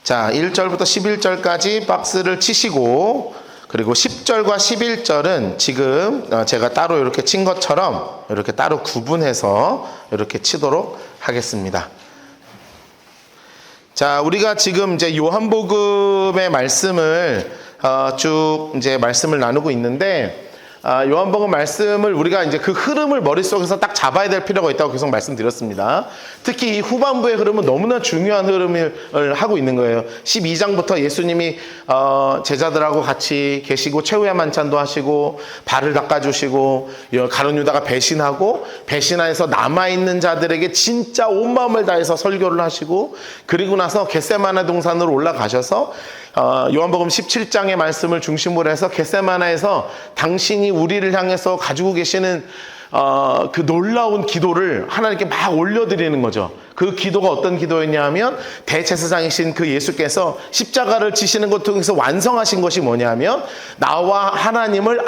자, 1절부터 11절까지 박스를 치시고, 그리고 10절과 11절은 지금 제가 따로 이렇게 친 것처럼 이렇게 따로 구분해서 이렇게 치도록 하겠습니다. 자, 우리가 지금 이제 요한복음의 말씀을 쭉 이제 말씀을 나누고 있는데, 요한복음 말씀을 우리가 이제 그 흐름을 머릿속에서 딱 잡아야 될 필요가 있다고 계속 말씀드렸습니다. 특히 이 후반부의 흐름은 너무나 중요한 흐름을 하고 있는 거예요. 12장부터 예수님이 제자들하고 같이 계시고 최후의 만찬도 하시고 발을 닦아주시고 가룟 유다가 배신하고 배신해서 남아있는 자들에게 진짜 온 마음을 다해서 설교를 하시고, 그리고 나서 겟세마네 동산으로 올라가셔서 요한복음 17장의 말씀을 중심으로 해서 겟세마네에서 당신이 우리를 향해서 가지고 계시는 그 놀라운 기도를 하나님께 막 올려드리는 거죠. 그 기도가 어떤 기도였냐 하면, 대제사장이신 그 예수께서 십자가를 지시는 것 통해서 완성하신 것이 뭐냐면, 나와 하나님을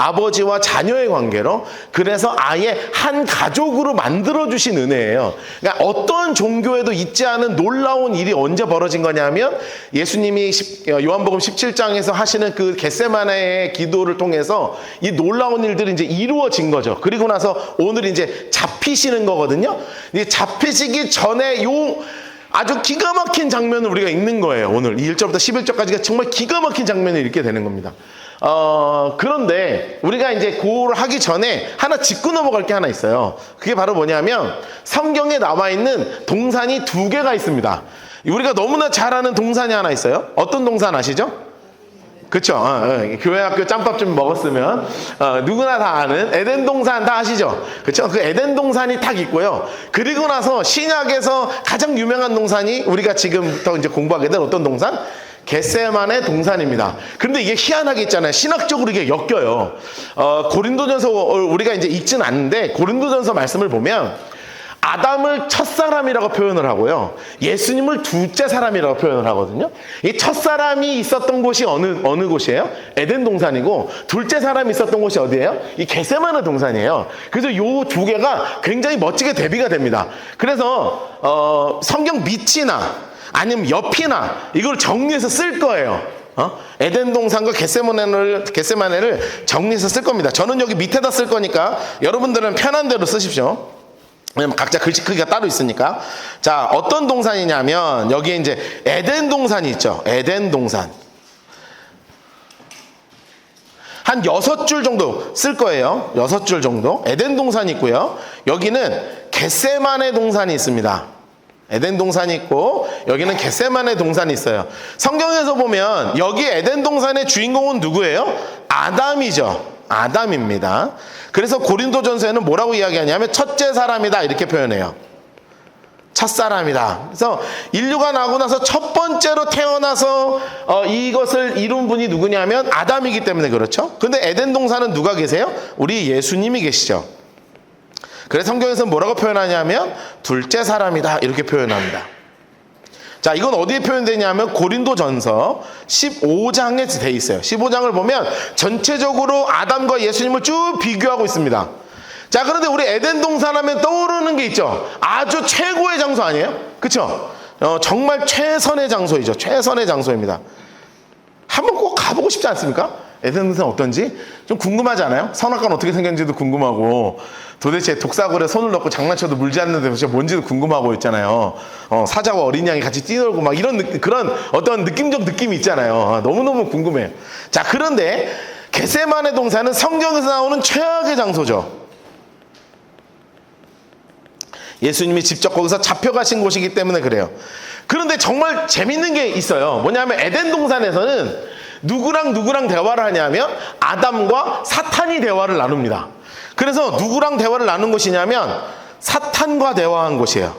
아버지와 자녀의 관계로, 그래서 아예 한 가족으로 만들어주신 은혜예요. 그러니까 어떤 종교에도 있지 않은 놀라운 일이 언제 벌어진 거냐면, 예수님이 요한복음 17장에서 하시는 그 겟세마네의 기도를 통해서 이 놀라운 일들이 이제 이루어진 거죠. 그리고 나서 오늘 이제 잡히시는 거거든요. 이 잡히시기 전에 아주 기가 막힌 장면을 우리가 읽는 거예요. 오늘 1절부터 11절까지가 정말 기가 막힌 장면을 읽게 되는 겁니다. 그런데 우리가 이제 그걸 하기 전에 하나 짚고 넘어갈 게 하나 있어요. 그게 바로 뭐냐면, 성경에 나와 있는 동산이 2개가 있습니다. 우리가 너무나 잘 아는 동산이 하나 있어요. 어떤 동산 아시죠? 그쵸? 교회 학교 짬밥 좀 먹었으면 누구나 다 아는 에덴 동산 다 아시죠? 그쵸? 그 에덴 동산이 딱 있고요. 그리고 나서 신약에서 가장 유명한 동산이 우리가 지금부터 이제 공부하게 된 어떤 동산? 겟세마네 동산입니다. 그런데 이게 희한하게 있잖아요. 신학적으로 이게 엮여요. 고린도전서 우리가 이제 읽진 않는데, 고린도전서 말씀을 보면 아담을 첫사람이라고 표현을 하고요, 예수님을 둘째 사람이라고 표현을 하거든요. 이 첫사람이 있었던 곳이 어느 곳이에요? 에덴 동산이고, 둘째 사람이 있었던 곳이 어디예요? 이 겟세마네 동산이에요. 그래서 요 2개가 굉장히 멋지게 대비가 됩니다. 그래서 성경 밑이나 아니면 옆이나 이걸 정리해서 쓸 거예요. 에덴 동산과 겟세마네를 정리해서 쓸 겁니다. 저는 여기 밑에다 쓸 거니까 여러분들은 편한 대로 쓰십시오. 왜냐면 각자 글씨 크기가 따로 있으니까. 자, 어떤 동산이냐면, 여기에 이제 에덴 동산이 있죠. 에덴 동산. 한 6줄 정도 쓸 거예요. 6줄 정도. 에덴 동산이 있고요. 여기는 겟세마네 동산이 있습니다. 에덴 동산이 있고, 여기는 겟세마네 동산이 있어요. 성경에서 보면 여기 에덴 동산의 주인공은 누구예요? 아담이죠. 아담입니다. 그래서 고린도전서에는 뭐라고 이야기하냐면 첫째 사람이다 이렇게 표현해요. 첫사람이다. 그래서 인류가 나고 나서 첫 번째로 태어나서 이것을 이룬 분이 누구냐면 아담이기 때문에 그렇죠. 근데 에덴 동산은 누가 계세요? 우리 예수님이 계시죠. 그래서 성경에서는 뭐라고 표현하냐면 둘째 사람이다 이렇게 표현합니다. 자, 이건 어디에 표현되냐면 고린도전서 15장에 돼 있어요. 15장을 보면 전체적으로 아담과 예수님을 쭉 비교하고 있습니다. 자, 그런데 우리 에덴 동산 하면 떠오르는 게 있죠. 아주 최고의 장소 아니에요? 그쵸? 정말 최선의 장소이죠. 최선의 장소입니다. 한번 꼭 가보고 싶지 않습니까? 에덴 동산 어떤지 좀 궁금하지 않아요? 선악과는 어떻게 생겼는지도 궁금하고, 도대체 독사굴에 손을 넣고 장난쳐도 물지 않는데 도대체 뭔지도 궁금하고 있잖아요. 사자와 어린 양이 같이 뛰놀고 막 이런 그런 어떤 느낌적 느낌이 있잖아요. 너무너무 궁금해요. 자, 그런데 겟세마네 동산은 성경에서 나오는 최악의 장소죠. 예수님이 직접 거기서 잡혀가신 곳이기 때문에 그래요. 그런데 정말 재밌는 게 있어요. 뭐냐면 에덴 동산에서는 누구랑 대화를 하냐면 아담과 사탄이 대화를 나눕니다. 그래서 누구랑 대화를 나눈 곳이냐면 사탄과 대화한 곳이에요.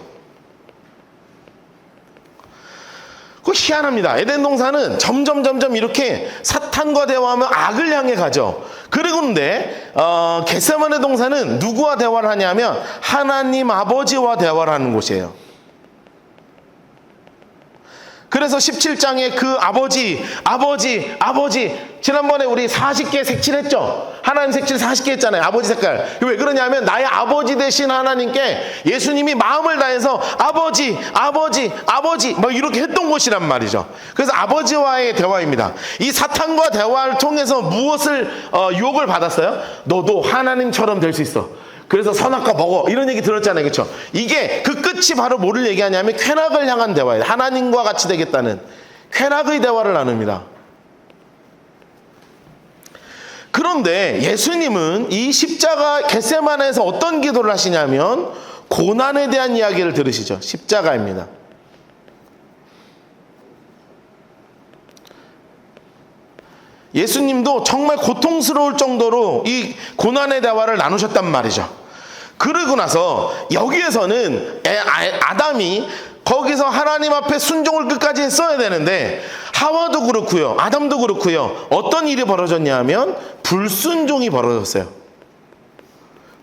그거 희한합니다. 에덴 동산은 점점 이렇게 사탄과 대화하면 악을 향해 가죠. 그런데 겟세마네 동산은 누구와 대화를 하냐면 하나님 아버지와 대화를 하는 곳이에요. 그래서 17장에 그 아버지 지난번에 우리 40개 색칠했죠? 하나님 색칠 40개 했잖아요. 아버지 색깔. 왜 그러냐면 나의 아버지 되신 하나님께 예수님이 마음을 다해서 아버지, 아버지, 아버지 막 이렇게 했던 것이란 말이죠. 그래서 아버지와의 대화입니다. 이 사탄과 대화를 통해서 무엇을 유혹을 받았어요? 너도 하나님처럼 될 수 있어. 그래서 선악과 먹어. 이런 얘기 들었잖아요. 그렇죠? 이게 그 끝이 바로 뭐를 얘기하냐면 쾌락을 향한 대화예요. 하나님과 같이 되겠다는 쾌락의 대화를 나눕니다. 그런데 예수님은 이 십자가 겟세마네에서 어떤 기도를 하시냐면 고난에 대한 이야기를 들으시죠. 십자가입니다. 예수님도 정말 고통스러울 정도로 이 고난의 대화를 나누셨단 말이죠. 그러고 나서 여기에서는 아담이 거기서 하나님 앞에 순종을 끝까지 했어야 되는데 하와도 그렇고요, 아담도 그렇고요, 어떤 일이 벌어졌냐 하면 불순종이 벌어졌어요.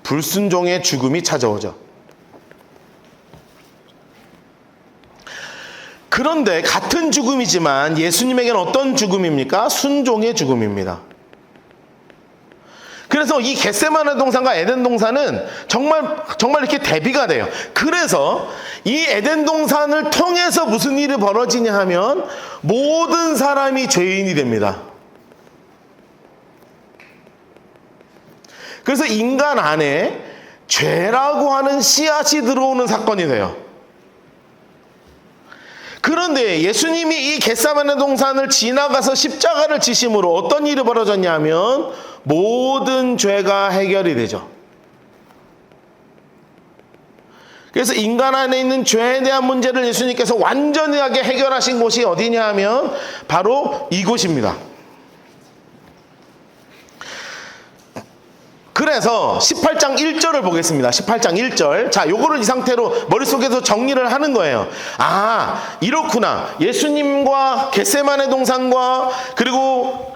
불순종의 죽음이 찾아오죠. 그런데 같은 죽음이지만 예수님에게는 어떤 죽음입니까? 순종의 죽음입니다. 그래서 이 겟세마네 동산과 에덴 동산은 정말 이렇게 대비가 돼요. 그래서 이 에덴 동산을 통해서 무슨 일이 벌어지냐 하면 모든 사람이 죄인이 됩니다. 그래서 인간 안에 죄라고 하는 씨앗이 들어오는 사건이 돼요. 그런데 예수님이 이 겟세마네 동산을 지나가서 십자가를 지심으로 어떤 일이 벌어졌냐면 모든 죄가 해결이 되죠. 그래서 인간 안에 있는 죄에 대한 문제를 예수님께서 완전하게 해결하신 곳이 어디냐 하면 바로 이곳입니다. 그래서 18장 1절을 보겠습니다. 18장 1절. 자, 요거를 이 상태로 머릿속에서 정리를 하는 거예요. 아, 이렇구나. 예수님과 겟세마네 동산과 그리고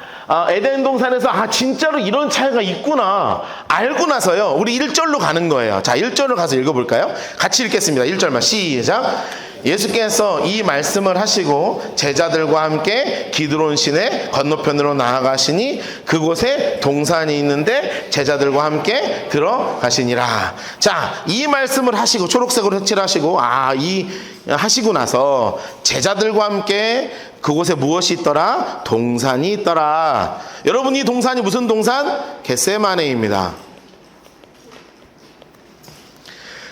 에덴 동산에서 진짜로 이런 차이가 있구나 알고 나서요, 우리 1절로 가는 거예요. 자, 1절을 가서 읽어볼까요? 같이 읽겠습니다. 1절만 시작. 예수께서 이 말씀을 하시고 제자들과 함께 기드론 시내 건너편으로 나아가시니 그곳에 동산이 있는데 제자들과 함께 들어가시니라. 자, 이 말씀을 하시고 초록색으로 색칠하시고 하시고 나서 제자들과 함께 그곳에 무엇이 있더라? 동산이 있더라. 여러분, 이 동산이 무슨 동산? 겟세마네입니다.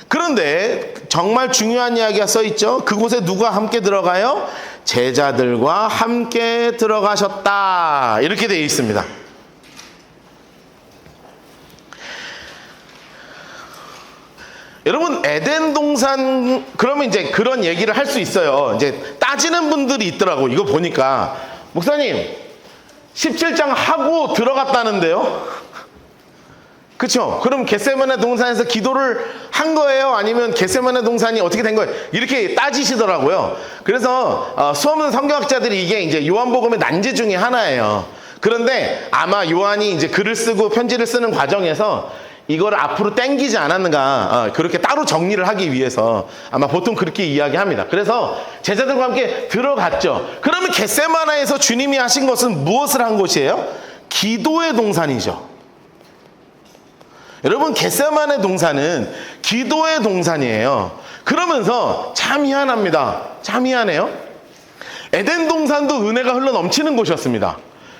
그런데 정말 중요한 이야기가 써있죠. 그곳에 누가 함께 들어가요? 제자들과 함께 들어가셨다. 이렇게 되어 있습니다. 여러분, 에덴 동산, 그러면 이제 그런 얘기를 할 수 있어요. 이제 따지는 분들이 있더라고. 이거 보니까 목사님 17장 하고 들어갔다는데요. 그렇죠? 그럼 겟세마네 동산에서 기도를 한 거예요? 아니면 겟세마네 동산이 어떻게 된 거예요? 이렇게 따지시더라고요. 그래서 수없는 성경학자들이 이게 이제 요한복음의 난제 중에 하나예요. 그런데 아마 요한이 이제 글을 쓰고 편지를 쓰는 과정에서 이걸 앞으로 땡기지 않았는가, 그렇게 따로 정리를 하기 위해서 아마 보통 그렇게 이야기합니다. 그래서 제자들과 함께 들어갔죠. 그러면 겟세마네에서 주님이 하신 것은 무엇을 한 곳이에요? 기도의 동산이죠. 여러분, 겟세마네 동산은 기도의 동산이에요. 그러면서 참 희한합니다. 참 희한해요. 에덴 동산도 은혜가 흘러 넘치는 곳이었습니다.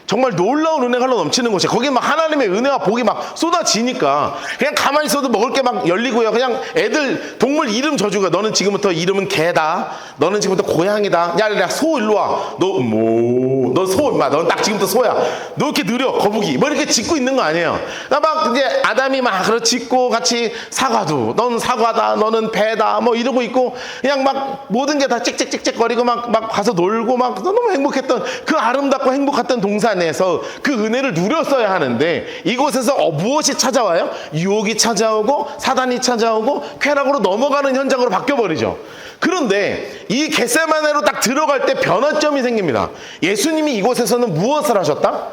정말 놀라운 은혜가 흘러 넘치는 곳이에요. 거기 막 하나님의 은혜와 복이 막 쏟아지니까 그냥 가만히 있어도 먹을 게 막 열리고요. 그냥 애들 동물 이름 져주고, 너는 지금부터 이름은 개다, 너는 지금부터 고양이다, 야 소 일로 와, 너 소 임마, 넌 딱 지금부터 소야, 너 이렇게 느려 거북이, 뭐 이렇게 짓고 있는 거 아니에요. 막 이제 아담이 막 그렇게 짓고 같이 사과도, 넌 사과다, 너는 배다, 뭐 이러고 있고 그냥 막 모든 게 다 짹짹짹짹거리고 막 가서 놀고 막 너무 행복했던 그 아름답고 행복했던 동산 에서 그 은혜를 누렸어야 하는데 이곳에서 무엇이 찾아와요? 유혹이 찾아오고 사단이 찾아오고 쾌락으로 넘어가는 현장으로 바뀌어버리죠. 그런데 이 겟세마네로 딱 들어갈 때 변화점이 생깁니다. 예수님이 이곳에서는 무엇을 하셨다?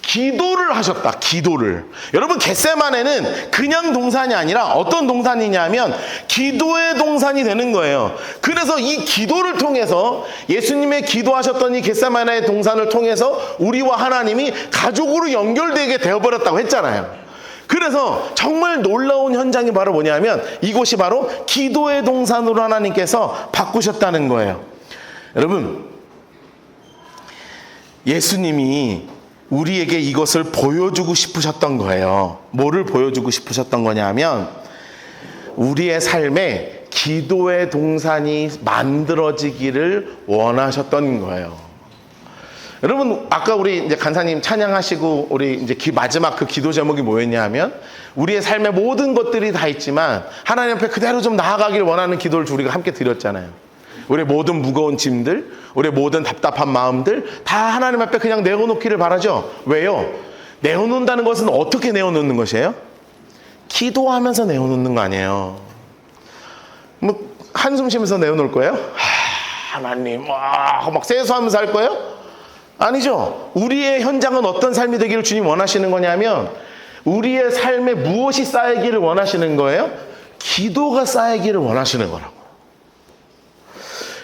기도를 하셨다. 기도를. 여러분, 겟세마네는 그냥 동산이 아니라 어떤 동산이냐면 기도의 동산이 되는 거예요. 그래서 이 기도를 통해서, 예수님의 기도하셨던 이 겟세마네의 동산을 통해서 우리와 하나님이 가족으로 연결되게 되어버렸다고 했잖아요. 그래서 정말 놀라운 현장이 바로 뭐냐면 이곳이 바로 기도의 동산으로 하나님께서 바꾸셨다는 거예요. 여러분, 예수님이 우리에게 이것을 보여주고 싶으셨던 거예요. 뭐를 보여주고 싶으셨던 거냐면 우리의 삶에 기도의 동산이 만들어지기를 원하셨던 거예요. 여러분, 아까 우리 이제 간사님 찬양하시고 우리 이제 마지막 그 기도 제목이 뭐였냐 하면 우리의 삶의 모든 것들이 다 있지만 하나님 앞에 그대로 좀 나아가길 원하는 기도를 우리가 함께 드렸잖아요. 우리의 모든 무거운 짐들, 우리의 모든 답답한 마음들 다 하나님 앞에 그냥 내어놓기를 바라죠. 왜요? 내어놓는다는 것은 어떻게 내어놓는 것이에요? 기도하면서 내어놓는 거 아니에요. 뭐 한숨 쉬면서 내어놓을 거예요? 하나님 막 세수하면서 할 거예요? 아니죠. 우리의 현장은 어떤 삶이 되기를 주님 원하시는 거냐면 우리의 삶에 무엇이 쌓이기를 원하시는 거예요? 기도가 쌓이기를 원하시는 거라고.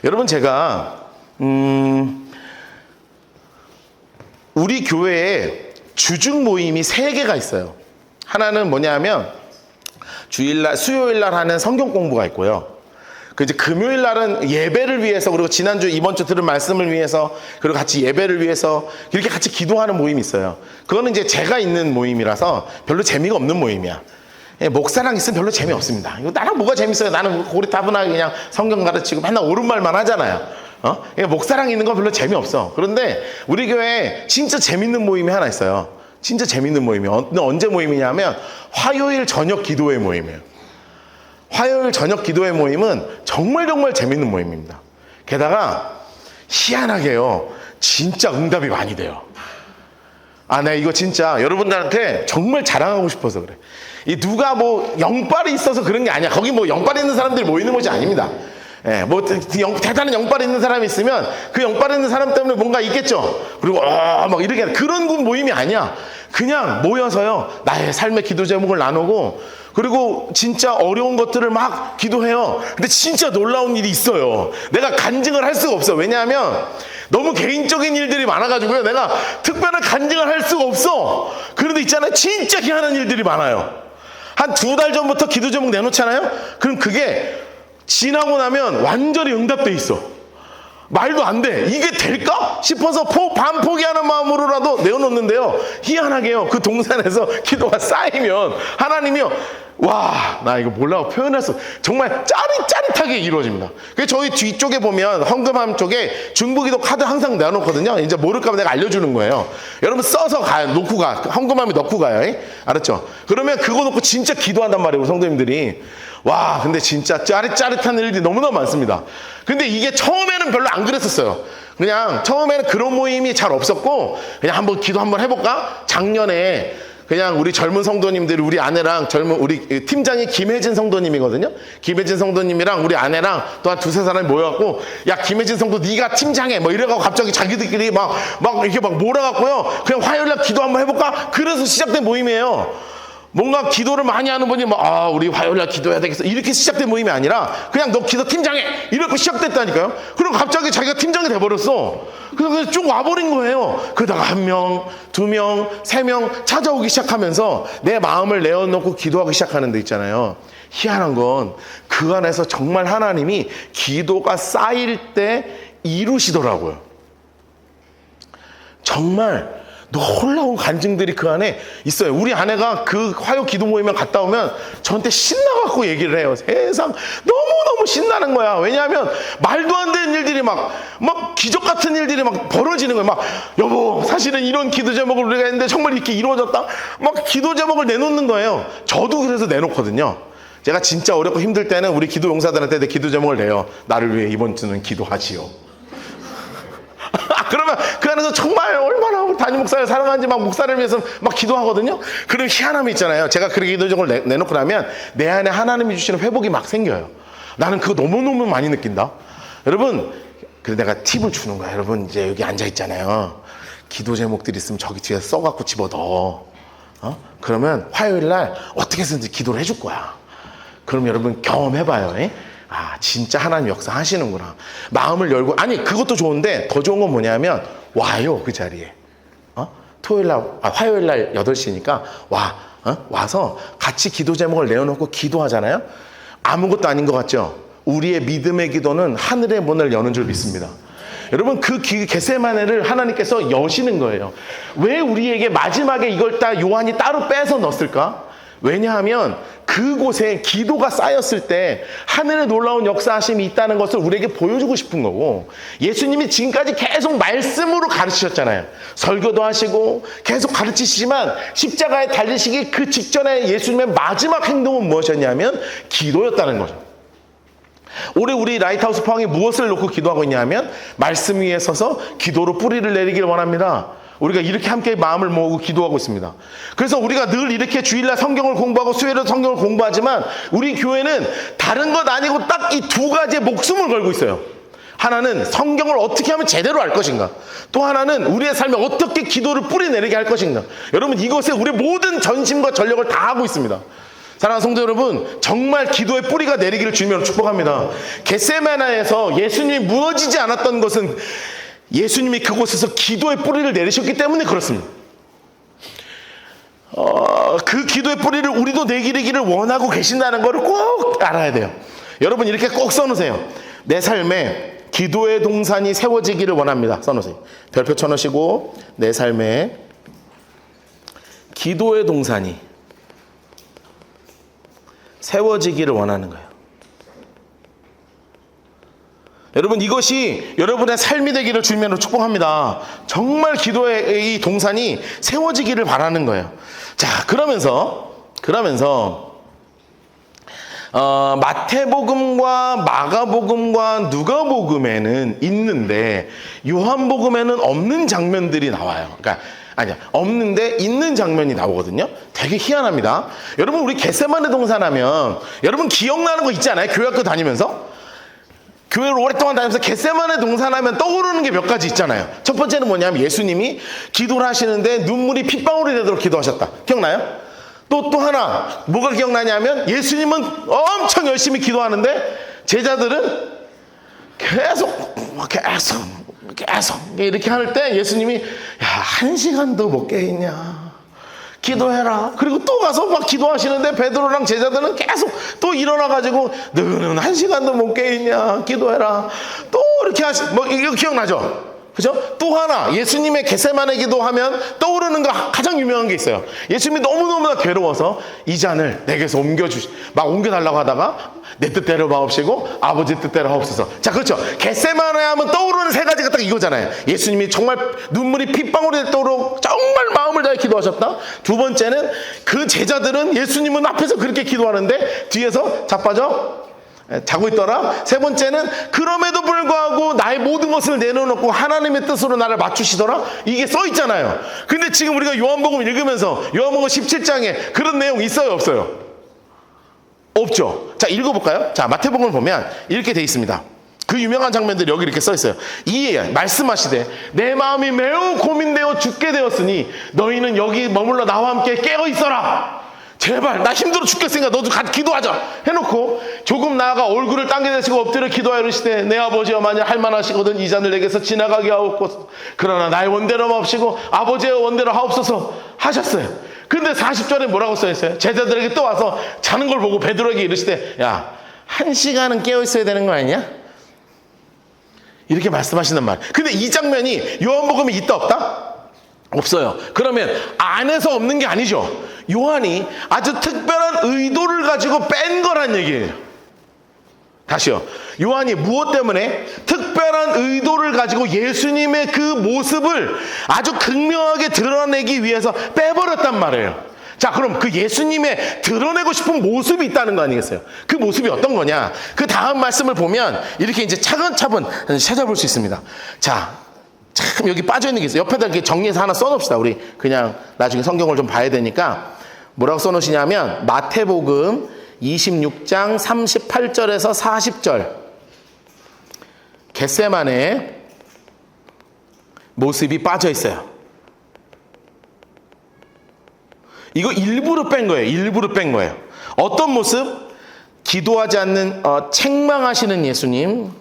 여러분, 제가 우리 교회에 주중 모임이 3개가 있어요. 하나는 뭐냐면 주일날, 수요일날 하는 성경 공부가 있고요. 그 이제 금요일날은 예배를 위해서, 그리고 지난주 이번 주 들은 말씀을 위해서, 그리고 같이 예배를 위해서 이렇게 같이 기도하는 모임이 있어요. 그거는 이제 제가 있는 모임이라서 별로 재미가 없는 모임이야. 목사랑 있으면 별로 재미없습니다. 이거 나랑 뭐가 재밌어요? 나는 고리타분하게 그냥 성경 가르치고 맨날 옳은 말만 하잖아요. 목사랑 있는 건 별로 재미없어. 그런데 우리 교회에 진짜 재밌는 모임이 하나 있어요. 진짜 재밌는 모임이에요. 언제 모임이냐면 화요일 저녁 기도회 모임이에요. 화요일 저녁 기도회 모임은 정말 재밌는 모임입니다. 게다가 희한하게요, 진짜 응답이 많이 돼요. 내가 이거 진짜 여러분들한테 정말 자랑하고 싶어서 그래. 이 누가 뭐 영빨이 있어서 그런 게 아니야. 거기 뭐 영빨 있는 사람들이 모이는 곳이 아닙니다. 뭐 대단한 영빨 있는 사람이 있으면 그 영빨 있는 사람 때문에 뭔가 있겠죠. 그리고 막 이렇게 그런 모임이 아니야. 그냥 모여서요, 나의 삶의 기도 제목을 나누고, 그리고 진짜 어려운 것들을 막 기도해요. 근데 진짜 놀라운 일이 있어요. 내가 간증을 할 수가 없어. 왜냐하면 너무 개인적인 일들이 많아가지고요, 내가 특별한 간증을 할 수가 없어. 그런데 있잖아요, 진짜 희한한 일들이 많아요. 한 2달 전부터 기도 제목 내놓잖아요. 그럼 그게 지나고 나면 완전히 응답돼 있어. 말도 안 돼. 이게 될까 싶어서 반 포기하는 마음으로라도 내어놓는데요, 희한하게요, 그 동산에서 기도가 쌓이면 하나님이요, 와, 나 이거 뭐라고 표현할 수, 정말 짜릿짜릿하게 이루어집니다. 그래서 저희 뒤쪽에 보면 헌금함 쪽에 중부기도 카드 항상 내어놓거든요. 이제 모를까 봐 내가 알려주는 거예요. 여러분 써서 가요. 놓고 가. 헌금함에 넣고 가요. 알았죠? 그러면 그거 놓고 진짜 기도한단 말이에요, 성도님들이. 와, 근데 진짜 짜릿짜릿한 일들이 너무너무 많습니다. 근데 이게 처음에는 별로 안 그랬었어요. 그냥 처음에는 그런 모임이 잘 없었고, 그냥 한번 기도 한번 해볼까? 작년에 그냥 우리 젊은 성도님들이, 우리 아내랑 우리 팀장이 김혜진 성도님이거든요. 김혜진 성도님이랑 우리 아내랑 또 한 2-3 사람이 모여갖고, 야, 김혜진 성도 네가 팀장해 뭐 이래갖고 갑자기 자기들끼리 막 이렇게 막 몰아갖고요, 그냥 화요일날 기도 한번 해볼까? 그래서 시작된 모임이에요. 뭔가 기도를 많이 하는 분이 우리 화요일날 기도해야 되겠어, 이렇게 시작된 모임이 아니라 그냥 너 기도 팀장해 이렇게 시작됐다니까요. 그리고 갑자기 자기가 팀장이 돼버렸어. 그래서 쭉 와버린 거예요. 그러다가 1명, 2명, 3명 찾아오기 시작하면서 내 마음을 내어놓고 기도하기 시작하는 데 있잖아요. 희한한 건 그 안에서 정말 하나님이 기도가 쌓일 때 이루시더라고요. 정말 놀라운 간증들이 그 안에 있어요. 우리 아내가 그 화요 기도 모임에 갔다 오면 저한테 신나갖고 얘기를 해요. 세상 너무너무 신나는 거야. 왜냐하면 말도 안 되는 일들이 막 기적 같은 일들이 막 벌어지는 거예요. 막, 여보, 사실은 이런 기도 제목을 우리가 했는데 정말 이렇게 이루어졌다? 막 기도 제목을 내놓는 거예요. 저도 그래서 내놓거든요. 제가 진짜 어렵고 힘들 때는 우리 기도 용사들한테 내 기도 제목을 내요. 나를 위해 이번 주는 기도하지요. 그러면 그 안에서 정말 얼마나 담임 목사를 사랑하는지 막 목사를 위해서 막 기도하거든요. 그런 희한함이 있잖아요. 제가 그렇게 기도적으로 내놓고 나면 내 안에 하나님이 주시는 회복이 막 생겨요. 나는 그거 너무너무 많이 느낀다. 여러분, 그래서 내가 팁을 주는 거야. 여러분, 이제 여기 앉아 있잖아요. 기도 제목들이 있으면 저기 뒤에 써갖고 집어넣어. 그러면 화요일 날 어떻게 해서든지 기도를 해줄 거야. 그럼 여러분 경험해봐요. 진짜 하나님 역사 하시는구나. 마음을 열고, 아니, 그것도 좋은데 더 좋은 건 뭐냐면, 와요, 그 자리에. 화요일 날 8시니까 와서 같이 기도 제목을 내어놓고 기도하잖아요. 아무것도 아닌 것 같죠? 우리의 믿음의 기도는 하늘의 문을 여는 줄 믿습니다. 여러분, 그 겟세마네를 하나님께서 여시는 거예요. 왜 우리에게 마지막에 이걸 요한이 따로 빼서 넣었을까? 왜냐하면 그곳에 기도가 쌓였을 때 하늘의 놀라운 역사하심이 있다는 것을 우리에게 보여주고 싶은 거고, 예수님이 지금까지 계속 말씀으로 가르치셨잖아요. 설교도 하시고 계속 가르치시지만 십자가에 달리시기 그 직전에 예수님의 마지막 행동은 무엇이었냐면 기도였다는 거죠. 올해 우리 라이트하우스 포항이 무엇을 놓고 기도하고 있냐면 말씀 위에 서서 기도로 뿌리를 내리길 원합니다. 우리가 이렇게 함께 마음을 모으고 기도하고 있습니다. 그래서 우리가 늘 이렇게 주일날 성경을 공부하고 수요일에 성경을 공부하지만 우리 교회는 다른 것 아니고 딱 이 두 가지에 목숨을 걸고 있어요. 하나는 성경을 어떻게 하면 제대로 알 것인가, 또 하나는 우리의 삶에 어떻게 기도를 뿌리내리게 할 것인가. 여러분, 이것에 우리 모든 전심과 전력을 다 하고 있습니다. 사랑하는 성도 여러분, 정말 기도의 뿌리가 내리기를 주님으로 축복합니다. 겟세마네에서 예수님이 무너지지 않았던 것은 예수님이 그곳에서 기도의 뿌리를 내리셨기 때문에 그렇습니다. 그 기도의 뿌리를 우리도 내리기를 원하고 계신다는 것을 꼭 알아야 돼요. 여러분, 이렇게 꼭 써놓으세요. 내 삶에 기도의 동산이 세워지기를 원합니다. 써놓으세요. 별표 쳐놓으시고, 내 삶에 기도의 동산이 세워지기를 원하는 거예요. 여러분, 이것이 여러분의 삶이 되기를 주님으로 축복합니다. 정말 기도의 이 동산이 세워지기를 바라는 거예요. 자, 그러면서 마태복음과 마가복음과 누가복음에는 있는데 요한복음에는 없는 장면들이 나와요. 그러니까 없는데 있는 장면이 나오거든요. 되게 희한합니다. 여러분, 우리 겟세마네 동산 하면 여러분 기억나는 거 있지 않아요? 교회 학교 다니면서? 교회를 오랫동안 다니면서 겟세마네 동산 하면 떠오르는 게 몇 가지 있잖아요. 첫 번째는 뭐냐면 예수님이 기도를 하시는데 눈물이 핏방울이 되도록 기도하셨다. 기억나요? 또 하나 뭐가 기억나냐면 예수님은 엄청 열심히 기도하는데 제자들은 계속 이렇게 할 때 예수님이 1시간도 못 깨있냐, 기도해라. 그리고 또 가서 막 기도하시는데 베드로랑 제자들은 계속 또 일어나가지고 너는 1시간도 못 깨있냐, 기도해라. 또 이렇게 이거 기억나죠? 그죠? 또 하나, 예수님의 겟세마네 기도하면 떠오르는 거 가장 유명한 게 있어요. 예수님이 너무너무나 괴로워서 이 잔을 내게서 옮겨달라고 하다가 내 뜻대로 마옵시고 아버지 뜻대로 하옵소서. 자, 그렇죠. 겟세마네 하면 떠오르는 세 가지가 딱 이거잖아요. 예수님이 정말 눈물이 핏방울이 되도록 정말 마음을 다해 기도하셨다. 두 번째는 그 제자들은 예수님은 앞에서 그렇게 기도하는데 뒤에서 자고 있더라. 세 번째는 그럼에도 불구하고 나의 모든 것을 내려놓고 하나님의 뜻으로 나를 맞추시더라. 이게 써 있잖아요. 근데 지금 우리가 요한복음 읽으면서 요한복음 17장에 그런 내용 있어요, 없어요? 없죠. 자, 읽어볼까요? 자, 마태복음을 보면 이렇게 돼 있습니다. 그 유명한 장면들이 여기 이렇게 써 있어요. 말씀하시되 내 마음이 매우 고민되어 죽게 되었으니 너희는 여기 머물러 나와 함께 깨어 있어라. 제발 나 힘들어 죽겠으니까 너도 같이 기도하자 해놓고 조금 나아가 얼굴을 땅에 대시고 엎드려 기도하여 이르시되 내 아버지여 만일 할만하시거든 이 잔을 내게서 지나가게 하옵소서. 그러나 나의 원대로 마옵시고 아버지의 원대로 하옵소서 하셨어요. 근데 40절에 뭐라고 써있어요? 제자들에게 또 와서 자는 걸 보고 베드로에게 이르시되 1시간은 깨어있어야 되는 거 아니냐? 이렇게 말씀하시는 말. 근데 이 장면이 요한복음에 있다 없다? 없어요. 그러면 안에서 없는 게 아니죠. 요한이 아주 특별한 의도를 가지고 뺀 거란 얘기예요. 다시요. 요한이 무엇 때문에 특별한 의도를 가지고 예수님의 그 모습을 아주 극명하게 드러내기 위해서 빼버렸단 말이에요. 자, 그럼 그 예수님의 드러내고 싶은 모습이 있다는 거 아니겠어요? 그 모습이 어떤 거냐? 그 다음 말씀을 보면 이렇게 이제 차근차근 찾아볼 수 있습니다. 자, 참 여기 빠져있는 게 있어요. 옆에다 이렇게 정리해서 하나 써놓읍시다. 우리 그냥 나중에 성경을 좀 봐야 되니까. 뭐라고 써놓으시냐면 마태복음 26장 38절에서 40절 겟세마네 모습이 빠져있어요. 이거 일부러 뺀 거예요. 일부러 뺀 거예요. 어떤 모습? 기도하지 않는 책망하시는 예수님.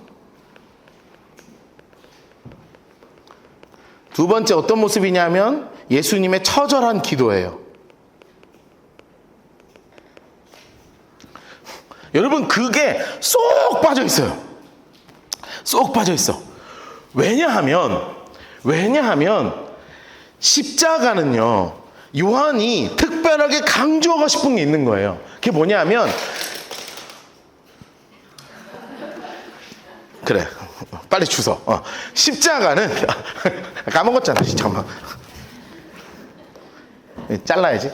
두 번째 어떤 모습이냐면 예수님의 처절한 기도예요. 여러분 그게 쏙 빠져 있어요. 쏙 빠져 있어. 왜냐하면 십자가는요, 요한이 특별하게 강조하고 싶은 게 있는 거예요. 그게 뭐냐면, 그래, 빨리 주소. 십자가는 까먹었잖아. 잠깐만. 잘라야지.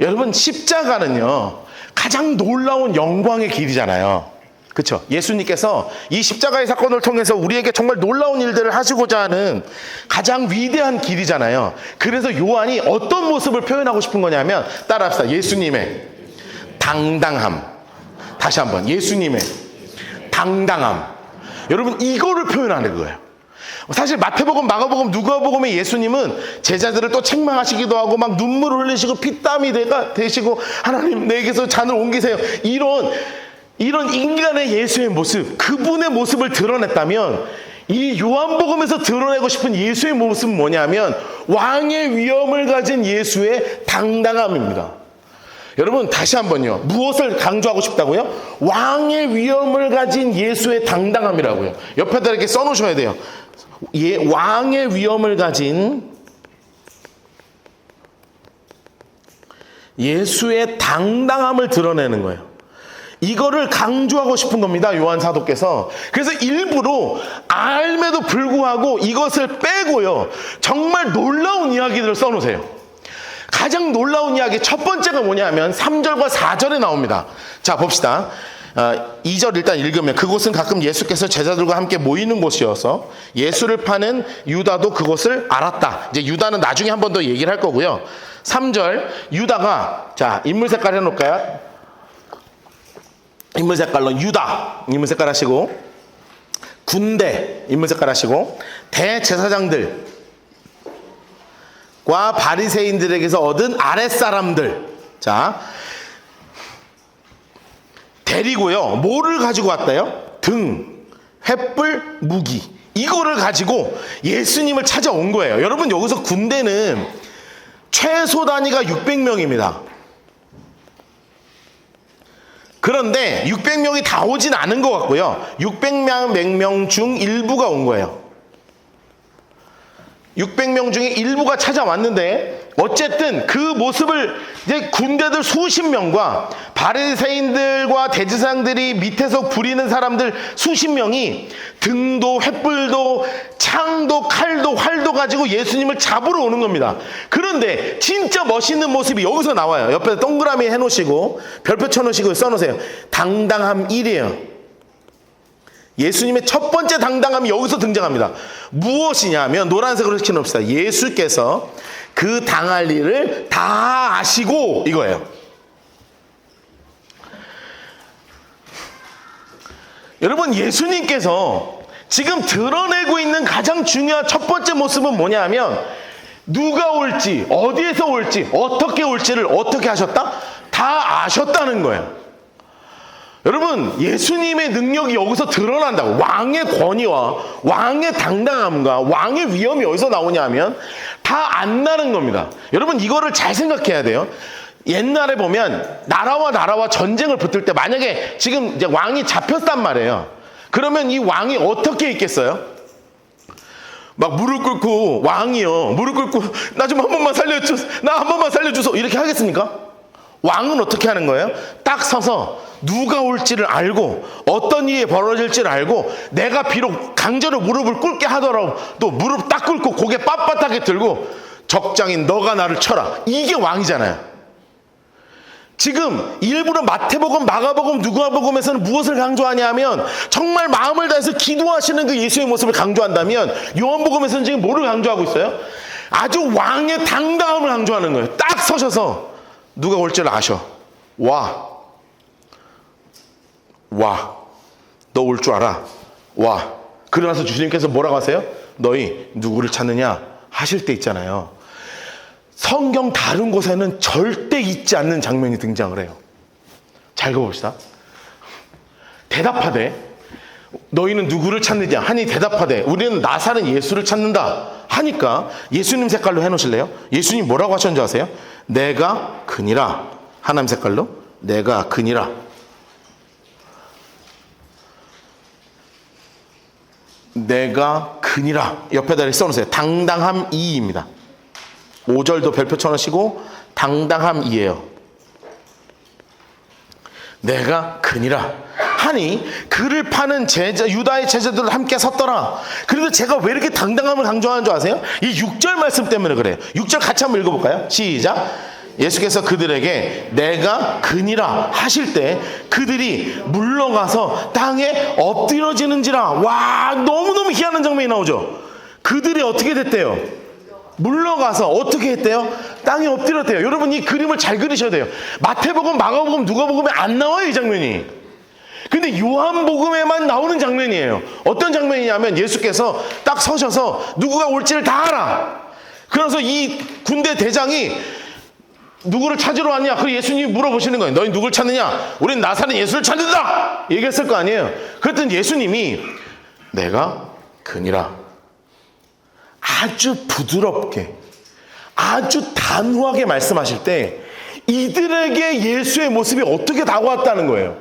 여러분 십자가는요 가장 놀라운 영광의 길이잖아요. 그렇죠? 예수님께서 이 십자가의 사건을 통해서 우리에게 정말 놀라운 일들을 하시고자 하는 가장 위대한 길이잖아요. 그래서 요한이 어떤 모습을 표현하고 싶은 거냐면, 따라합시다. 예수님의 당당함. 다시 한번, 예수님의 당당함. 여러분 이거를 표현하는 거예요. 사실 마태복음, 마가복음, 누가복음의 예수님은 제자들을 또 책망하시기도 하고 막 눈물을 흘리시고 피땀이 되시고 하나님 내게서 잔을 옮기세요. 이런 인간의 예수의 모습, 그분의 모습을 드러냈다면 이 요한복음에서 드러내고 싶은 예수의 모습은 뭐냐면 왕의 위엄을 가진 예수의 당당함입니다. 여러분 다시 한번요. 무엇을 강조하고 싶다고요? 왕의 위엄을 가진 예수의 당당함이라고요. 옆에다 이렇게 써놓으셔야 돼요. 왕의 위엄을 가진 예수의 당당함을 드러내는 거예요. 이거를 강조하고 싶은 겁니다, 요한 사도께서. 그래서 일부러 알매도 불구하고 이것을 빼고요, 정말 놀라운 이야기들을 써놓으세요. 가장 놀라운 이야기 첫 번째가 뭐냐면 3절과 4절에 나옵니다. 자 봅시다. 2절 일단 읽으면, 그곳은 가끔 예수께서 제자들과 함께 모이는 곳이어서 예수를 파는 유다도 그곳을 알았다. 이제 유다는 나중에 한 번 더 얘기를 할 거고요. 3절, 유다가, 자 인물 색깔 해놓을까요? 인물 색깔로 유다 인물 색깔 하시고, 군대 인물 색깔 하시고, 대제사장들과 바리새인들에게서 얻은 아랫사람들, 자 데리고요, 뭐를 가지고 왔다요? 등, 횃불, 무기, 이거를 가지고 예수님을 찾아온 거예요. 여러분 여기서 군대는 최소 단위가 600명입니다. 그런데 600명이 다 오진 않은 것 같고요, 600명 중 일부가 온 거예요. 600명 중에 일부가 찾아왔는데, 어쨌든 그 모습을 이제 군대들 수십 명과 바리새인들과 대제사장들이 밑에서 부리는 사람들 수십 명이 등도 횃불도 창도 칼도 활도 가지고 예수님을 잡으러 오는 겁니다. 그런데 진짜 멋있는 모습이 여기서 나와요. 옆에 동그라미 해놓으시고 별표 쳐놓으시고 써놓으세요. 당당함 1이에요. 예수님의 첫 번째 당당함이 여기서 등장합니다. 무엇이냐면, 노란색으로 시켜놓읍시다. 예수께서 그 당할 일을 다 아시고, 이거예요. 여러분 예수님께서 지금 드러내고 있는 가장 중요한 첫 번째 모습은 뭐냐면, 누가 올지, 어디에서 올지, 어떻게 올지를 어떻게 하셨다? 다 아셨다는 거예요. 여러분 예수님의 능력이 여기서 드러난다고. 왕의 권위와 왕의 당당함과 왕의 위엄이 어디서 나오냐면 다 안다는 겁니다. 여러분 이거를 잘 생각해야 돼요. 옛날에 보면 나라와 전쟁을 붙을 때, 만약에 지금 이제 왕이 잡혔단 말이에요. 그러면 이 왕이 어떻게 있겠어요? 막 무릎 꿇고, 왕이요 무릎 꿇고 나 좀 한 번만 살려주소, 나 한 번만 살려주소, 이렇게 하겠습니까? 왕은 어떻게 하는 거예요? 딱 서서 누가 올지를 알고 어떤 일이 벌어질지를 알고, 내가 비록 강제로 무릎을 꿇게 하더라도 또 무릎 딱 꿇고 고개 빳빳하게 들고, 적장인 너가 나를 쳐라, 이게 왕이잖아요. 지금 일부러 마태복음, 마가복음, 누가복음에서는 무엇을 강조하냐면 정말 마음을 다해서 기도하시는 그 예수의 모습을 강조한다면, 요한복음에서는 지금 뭐를 강조하고 있어요? 아주 왕의 당당함을 강조하는 거예요. 딱 서셔서 누가 올 줄 아셔. 너 올 줄 알아. 그러나서 주님께서 뭐라고 하세요? 너희 누구를 찾느냐? 하실 때 있잖아요. 성경 다른 곳에는 절대 있지 않는 장면이 등장을 해요. 잘 읽어봅시다. 대답하되 너희는 누구를 찾느냐 하니 대답하되 우리는 나사렛 예수를 찾는다 하니까 예수님 색깔로 해놓으실래요? 예수님 뭐라고 하셨는지 아세요? 내가 그니라. 하나님 색깔로 내가 그니라. 내가 그니라. 옆에다 써놓으세요. 당당함이입니다. 5절도 별표 쳐놓으시고 당당함이에요. 내가 그니라 하니 그를 파는 제자 유다의 제자들도 함께 섰더라. 그런데 제가 왜 이렇게 당당함을 강조하는 줄 아세요? 이 6절 말씀 때문에 그래요. 6절 같이 한번 읽어볼까요? 시작. 예수께서 그들에게 내가 그니라 하실 때 그들이 물러가서 땅에 엎드러지는지라. 와, 너무너무 희한한 장면이 나오죠. 그들이 어떻게 됐대요? 물러가서 어떻게 했대요? 땅에 엎드렸대요. 여러분 이 그림을 잘 그리셔야 돼요. 마태복음, 마가복음, 누가복음에 안 나와요, 이 장면이. 근데 요한복음에만 나오는 장면이에요. 어떤 장면이냐면 예수께서 딱 서셔서 누구가 올지를 다 알아. 그래서 이 군대 대장이 누구를 찾으러 왔냐? 그래서 예수님이 물어보시는 거예요. 너희 누굴 찾느냐? 우린 나사렛 예수를 찾는다! 얘기했을 거 아니에요. 그랬더니 예수님이 내가 그니라. 아주 부드럽게, 아주 단호하게 말씀하실 때 이들에게 예수의 모습이 어떻게 다가왔다는 거예요.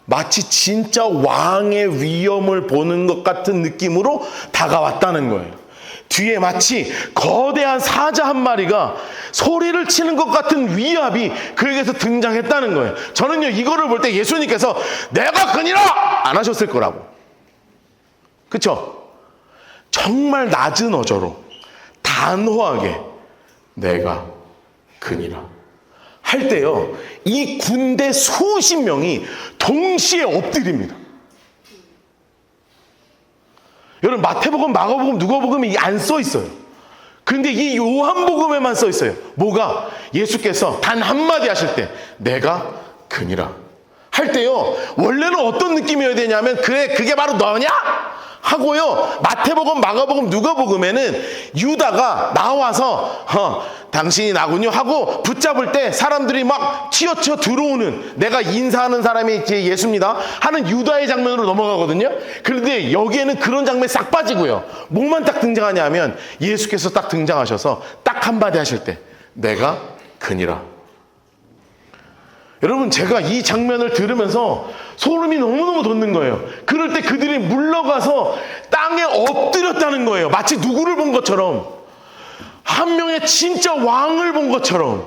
마치 진짜 왕의 위엄을 보는 것 같은 느낌으로 다가왔다는 거예요. 뒤에 마치 거대한 사자 한 마리가 소리를 치는 것 같은 위압이 그에게서 등장했다는 거예요. 저는요 이거를 볼 때 예수님께서 내가 그니라 안 하셨을 거라고. 그쵸? 정말 낮은 어조로 단호하게 내가 그니라 할 때요 이 군대 수십 명이 동시에 엎드립니다. 여러분 마태복음, 마가복음, 누가복음이 안 써 있어요. 근데 이 요한복음에만 써 있어요. 뭐가? 예수께서 단 한마디 하실 때 내가 그니라 할 때요 원래는 어떤 느낌이어야 되냐면 그래 그게 바로 너냐? 하고요 마태복음, 마가복음, 누가복음에는 유다가 나와서 당신이 나군요 하고 붙잡을 때 사람들이 막 치어치어 들어오는 내가 인사하는 사람이 예수입니다 하는 유다의 장면으로 넘어가거든요. 그런데 여기에는 그런 장면이 싹 빠지고요 뭐만 딱 등장하냐 하면 예수께서 딱 등장하셔서 딱 한마디 하실 때 내가 그니라. 여러분 제가 이 장면을 들으면서 소름이 너무너무 돋는 거예요. 그럴 때 그들이 물러가서 땅에 엎드렸다는 거예요. 마치 누구를 본 것처럼, 한 명의 진짜 왕을 본 것처럼.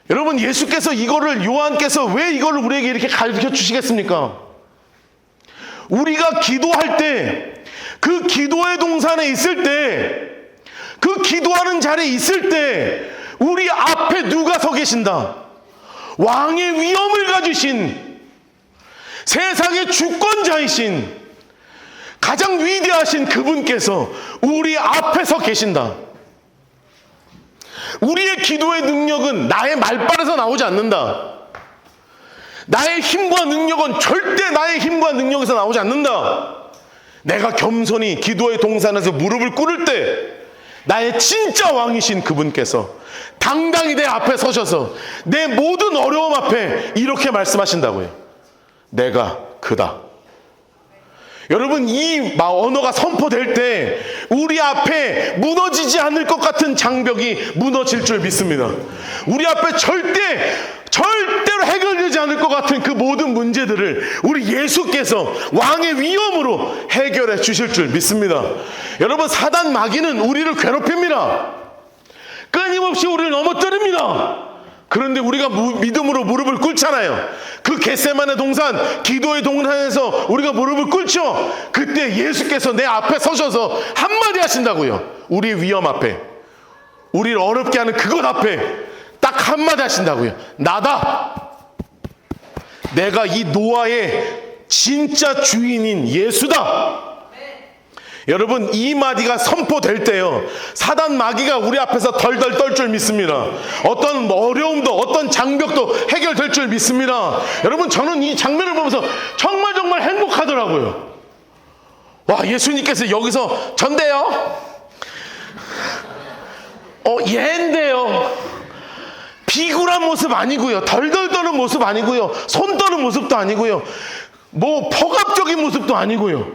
여러분 예수께서 이거를, 요한께서 왜 이거를 우리에게 이렇게 가르쳐 주시겠습니까? 우리가 기도할 때, 그 기도의 동산에 있을 때, 그 기도하는 자리에 있을 때 우리 앞에 누가 서 계신다? 왕의 위엄을 가지신, 세상의 주권자이신, 가장 위대하신 그분께서 우리 앞에 서 계신다. 우리의 기도의 능력은 나의 말빨에서 나오지 않는다. 나의 힘과 능력은 절대 나의 힘과 능력에서 나오지 않는다. 내가 겸손히 기도의 동산에서 무릎을 꿇을 때 나의 진짜 왕이신 그분께서 당당히 내 앞에 서셔서 내 모든 어려움 앞에 이렇게 말씀하신다고요. 내가 그다. 여러분 이 언어가 선포될 때 우리 앞에 무너지지 않을 것 같은 장벽이 무너질 줄 믿습니다. 우리 앞에 절대로 해결되지 않을 것 같은 그 모든 문제들을 우리 예수께서 왕의 위엄으로 해결해 주실 줄 믿습니다. 여러분 사단 마귀는 우리를 괴롭힙니다. 끊임없이 우리를 넘어뜨립니다. 그런데 우리가 믿음으로 무릎을 꿇잖아요. 그 겟세마네 동산, 기도의 동산에서 우리가 무릎을 꿇죠. 그때 예수께서 내 앞에 서셔서 한마디 하신다고요. 우리의 위험 앞에, 우리를 어렵게 하는 그것 앞에 딱 한마디 하신다고요. 나다. 내가 이 노아의 진짜 주인인 예수다. 여러분 이 마디가 선포될 때요 사단 마귀가 우리 앞에서 덜덜 떨 줄 믿습니다. 어떤 어려움도 어떤 장벽도 해결될 줄 믿습니다. 여러분 저는 이 장면을 보면서 정말 행복하더라고요. 와, 예수님께서 여기서 전데요? 얘인데요? 비굴한 모습 아니고요. 덜덜 떠는 모습 아니고요. 손 떠는 모습도 아니고요. 뭐 포갑적인 모습도 아니고요.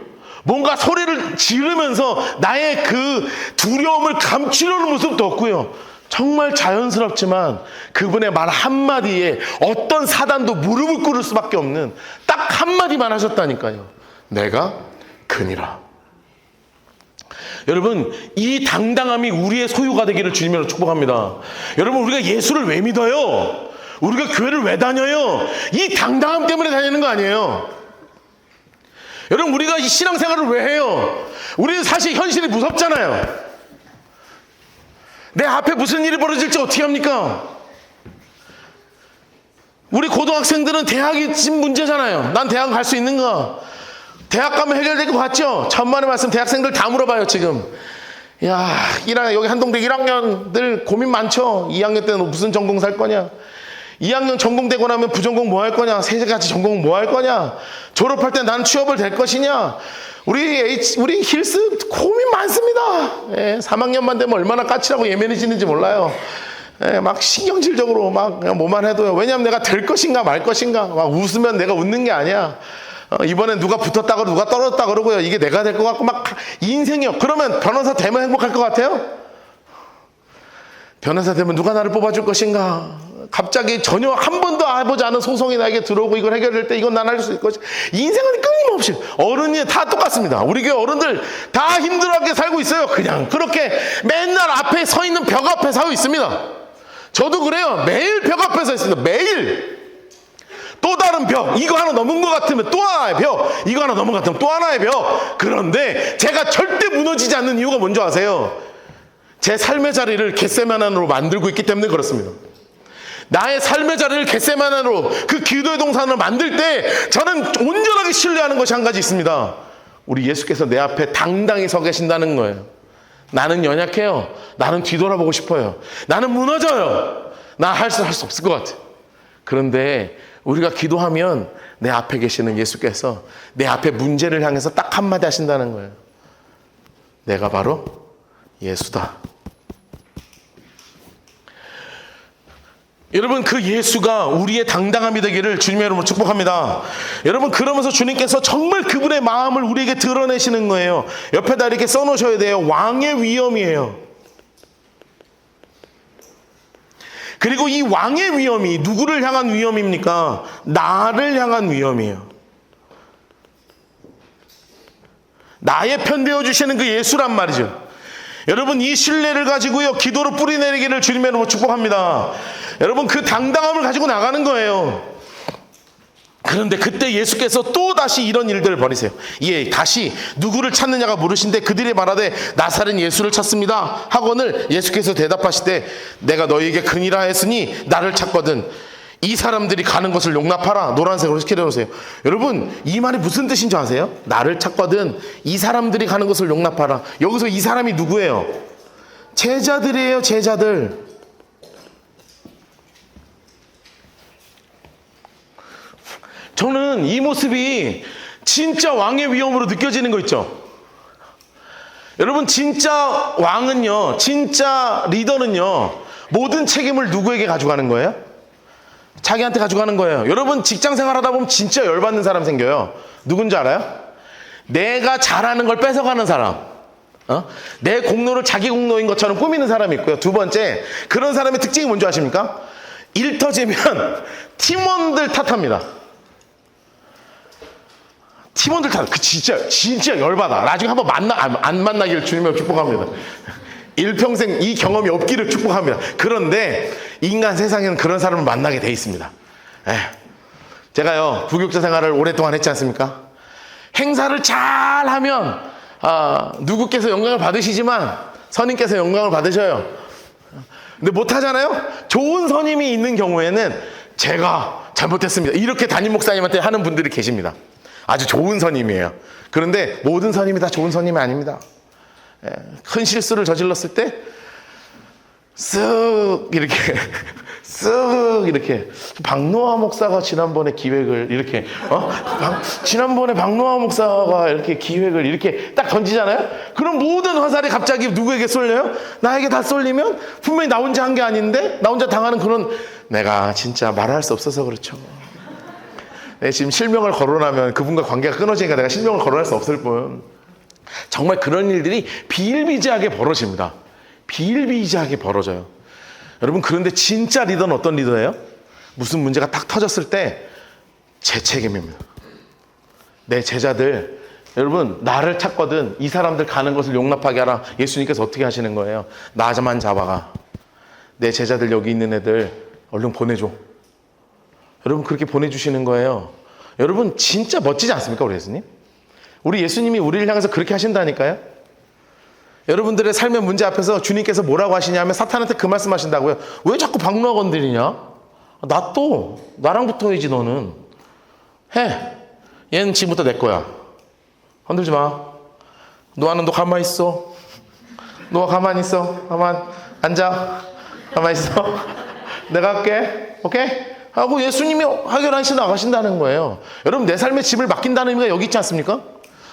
뭔가 소리를 지르면서 나의 그 두려움을 감추려는 모습도 없고요. 정말 자연스럽지만 그분의 말 한마디에 어떤 사단도 무릎을 꿇을 수밖에 없는 딱 한마디만 하셨다니까요. 내가 그니라. 여러분, 이 당당함이 우리의 소유가 되기를 주님으로 축복합니다. 여러분, 우리가 예수를 왜 믿어요? 우리가 교회를 왜 다녀요? 이 당당함 때문에 다니는 거 아니에요. 여러분, 우리가 이 신앙생활을 왜 해요? 우리는 사실 현실이 무섭잖아요. 내 앞에 무슨 일이 벌어질지 어떻게 합니까? 우리 고등학생들은 대학이 지금 문제잖아요. 난 대학 갈 수 있는가? 대학 가면 해결될 것 같죠? 천만의 말씀 대학생들 다 물어봐요 지금. 야, 여기 한동대 1학년들 고민 많죠? 2학년 때는 무슨 전공 살 거냐? 2학년 전공되고 나면 부전공 뭐 할 거냐? 세 가지 전공 뭐 할 거냐? 졸업할 때 나는 취업을 될 것이냐? 우리 힐스 고민 많습니다. 3학년만 되면 얼마나 까칠하고 예민해지는지 몰라요. 막 신경질적으로 막 그냥 뭐만 해도요. 왜냐하면 내가 될 것인가 말 것인가. 막 웃으면 내가 웃는 게 아니야. 이번엔 누가 붙었다 그러고 누가 떨어졌다 그러고요. 이게 내가 될 것 같고 막 인생이요. 그러면 변호사 되면 행복할 것 같아요? 변호사 되면 누가 나를 뽑아줄 것인가? 갑자기 전혀 한 번도 해보지 않은 소송이 나에게 들어오고 이걸 해결될 때 이건 난 할 수 있을 것이. 인생은 끊임없이 어른이 다 똑같습니다. 우리 교회 어른들 다 힘들어하게 살고 있어요. 그냥 그렇게 맨날 앞에 서 있는 벽 앞에 서 있습니다. 저도 그래요. 매일 벽 앞에 서 있습니다. 매일. 또 다른 벽, 이거 하나 넘은 것 같으면 또 하나의 벽, 이거 하나 넘은 것 같으면 또 하나의 벽. 그런데 제가 절대 무너지지 않는 이유가 뭔지 아세요? 제 삶의 자리를 겟세마네로 만들고 있기 때문에 그렇습니다. 나의 삶의 자리를 겟세마네로 그 기도의 동산을 만들 때 저는 온전하게 신뢰하는 것이 한 가지 있습니다. 우리 예수께서 내 앞에 당당히 서 계신다는 거예요. 나는 연약해요. 나는 뒤돌아보고 싶어요. 나는 무너져요. 나 할 수 없을 것 같아요. 그런데 우리가 기도하면 내 앞에 계시는 예수께서 내 앞에 문제를 향해서 딱 한마디 하신다는 거예요. 내가 바로 예수다. 여러분, 그 예수가 우리의 당당함이 되기를 주님의 이름으로 축복합니다. 여러분, 그러면서 주님께서 정말 그분의 마음을 우리에게 드러내시는 거예요. 옆에다 이렇게 써놓으셔야 돼요. 왕의 위엄이에요. 그리고 이 왕의 위엄이 누구를 향한 위엄입니까? 나를 향한 위엄이에요. 나의 편 되어주시는 그 예수란 말이죠. 여러분, 이 신뢰를 가지고요, 기도로 뿌리내리기를 주님의 이름으로 축복합니다. 여러분, 그 당당함을 가지고 나가는 거예요. 그런데 그때 예수께서 또 다시 이런 일들을 벌이세요. 다시 누구를 찾느냐가 물으신데 그들이 말하되 나사렛 예수를 찾습니다 하거늘 예수께서 대답하시되 내가 너희에게 그니라 했으니 나를 찾거든 이 사람들이 가는 것을 용납하라. 노란색으로 시켜놓으세요. 여러분, 이 말이 무슨 뜻인지 아세요? 나를 찾거든 이 사람들이 가는 것을 용납하라. 여기서 이 사람이 누구예요? 제자들이에요. 제자들. 저는 이 모습이 진짜 왕의 위엄으로 느껴지는 거 있죠. 여러분, 진짜 왕은요, 진짜 리더는요, 모든 책임을 누구에게 가져가는 거예요? 자기한테 가져가는 거예요. 여러분, 직장 생활하다 보면 진짜 열받는 사람 생겨요. 누군지 알아요? 내가 잘하는 걸 뺏어가는 사람. 내 공로를 자기 공로인 것처럼 꾸미는 사람이 있고요. 두 번째, 그런 사람의 특징이 뭔지 아십니까? 일 터지면 팀원들 탓합니다. 팀원들 탓. 진짜 열받아. 나중에 한번 안 만나기를 주님을 축복합니다. 일평생 이 경험이 없기를 축복합니다. 그런데 인간 세상에는 그런 사람을 만나게 돼 있습니다. 제가요, 부교육자 생활을 오랫동안 했지 않습니까? 행사를 잘 하면 누구께서 영광을 받으시지만 선임께서 영광을 받으셔요. 근데 못하잖아요? 좋은 선임이 있는 경우에는 제가 잘못했습니다 이렇게 담임 목사님한테 하는 분들이 계십니다. 아주 좋은 선임이에요. 그런데 모든 선임이 다 좋은 선임이 아닙니다. 큰 실수를 저질렀을 때 쓱 이렇게 쓱 이렇게 박노하 목사가 지난번에 기획을 이렇게 지난번에 박노하 목사가 이렇게 기획을 이렇게 딱 던지잖아요. 그럼 모든 화살이 갑자기 누구에게 쏠려요? 나에게 다 쏠리면 분명히 나 혼자 한 게 아닌데 나 혼자 당하는 그런, 내가 진짜 말할 수 없어서 그렇죠. 내 지금 실명을 거론하면 그분과 관계가 끊어지니까 내가 실명을 거론할 수 없을 뿐, 정말 그런 일들이 비일비재하게 벌어집니다. 비일비재하게 벌어져요. 여러분, 그런데 진짜 리더는 어떤 리더예요? 무슨 문제가 딱 터졌을 때 제 책임입니다. 내 제자들, 여러분 나를 찾거든 이 사람들 가는 것을 용납하게 하라. 예수님께서 어떻게 하시는 거예요? 나만 잡아가. 내 제자들 여기 있는 애들 얼른 보내줘. 여러분 그렇게 보내주시는 거예요. 여러분 진짜 멋지지 않습니까? 우리 예수님? 우리 예수님이 우리를 향해서 그렇게 하신다니까요. 여러분들의 삶의 문제 앞에서 주님께서 뭐라고 하시냐면 사탄한테 그 말씀 하신다고요. 왜 자꾸 박노하 건드리냐? 나랑 붙어야지. 너는 해. 얘는 지금부터 내 거야. 건들지 마. 노아는 너 가만히 있어. 노아 가만히 있어. 가만 앉아. 가만히 있어. 내가 할게. 오케이? 하고 예수님이 해결하시고 나가신다는 거예요. 여러분 내 삶의 짐을 맡긴다는 의미가 여기 있지 않습니까?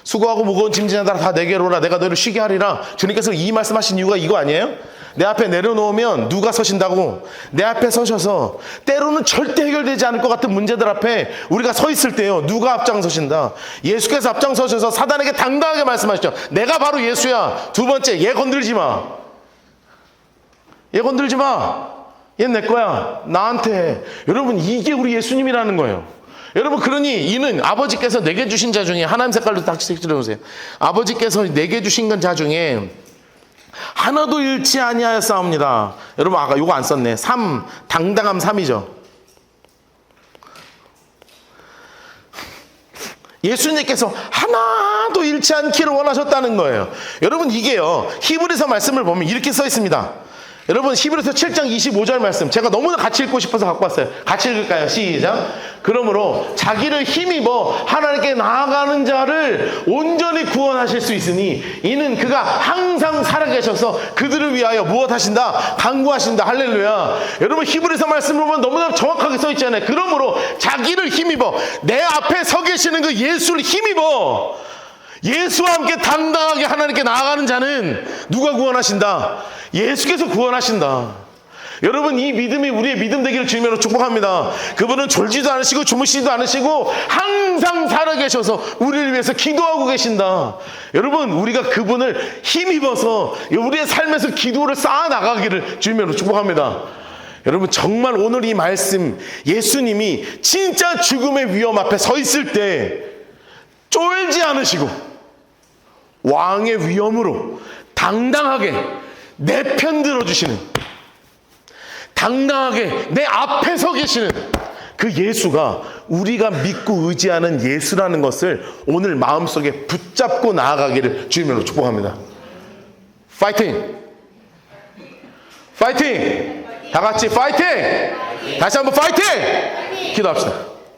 수고하고 무거운 짐진하다 다 내게로 오라. 내가 너를 쉬게 하리라. 주님께서 이 말씀하신 이유가 이거 아니에요? 내 앞에 내려놓으면 누가 서신다고? 내 앞에 서셔서 때로는 절대 해결되지 않을 것 같은 문제들 앞에 우리가 서 있을 때요, 누가 앞장서신다? 예수께서 앞장서셔서 사단에게 당당하게 말씀하시죠. 내가 바로 예수야. 두 번째, 얘 건들지 마. 얘 건들지 마. 얘는 내 거야. 나한테 해. 여러분 이게 우리 예수님이라는 거예요. 여러분 그러니 이는 아버지께서 내게 주신 자 중에, 하나님 색깔로 딱 찍어보세요. 아버지께서 내게 주신 자 중에 하나도 잃지 아니하였사옵니다. 여러분 아까 요거 안 썼네. 3, 당당함 3이죠. 예수님께서 하나도 잃지 않기를 원하셨다는 거예요. 여러분 이게요, 히브리서 말씀을 보면 이렇게 써 있습니다. 여러분 히브리서 7장 25절 말씀, 제가 너무나 같이 읽고 싶어서 갖고 왔어요. 같이 읽을까요? 시작. 그러므로 자기를 힘입어 하나님께 나아가는 자를 온전히 구원하실 수 있으니 이는 그가 항상 살아계셔서 그들을 위하여 무엇 하신다? 간구하신다. 할렐루야. 여러분 히브리서 말씀을 보면 너무나 정확하게 써 있잖아요. 그러므로 자기를 힘입어, 내 앞에 서 계시는 그 예수를 힘입어 예수와 함께 당당하게 하나님께 나아가는 자는 누가 구원하신다? 예수께서 구원하신다. 여러분 이 믿음이 우리의 믿음 되기를 주님으로 축복합니다. 그분은 졸지도 않으시고 주무시지도 않으시고 항상 살아계셔서 우리를 위해서 기도하고 계신다. 여러분 우리가 그분을 힘입어서 우리의 삶에서 기도를 쌓아나가기를 주님으로 축복합니다. 여러분 정말 오늘 이 말씀, 예수님이 진짜 죽음의 위험 앞에 서 있을 때 쫄지 않으시고 왕의 위엄으로 당당하게 내 편 들어주시는, 당당하게 내 앞에 서 계시는 그 예수가 우리가 믿고 의지하는 예수라는 것을 오늘 마음속에 붙잡고 나아가기를 주님으로 축복합니다. 파이팅! 파이팅! 다 같이 파이팅! 다시 한번 파이팅! 기도합시다.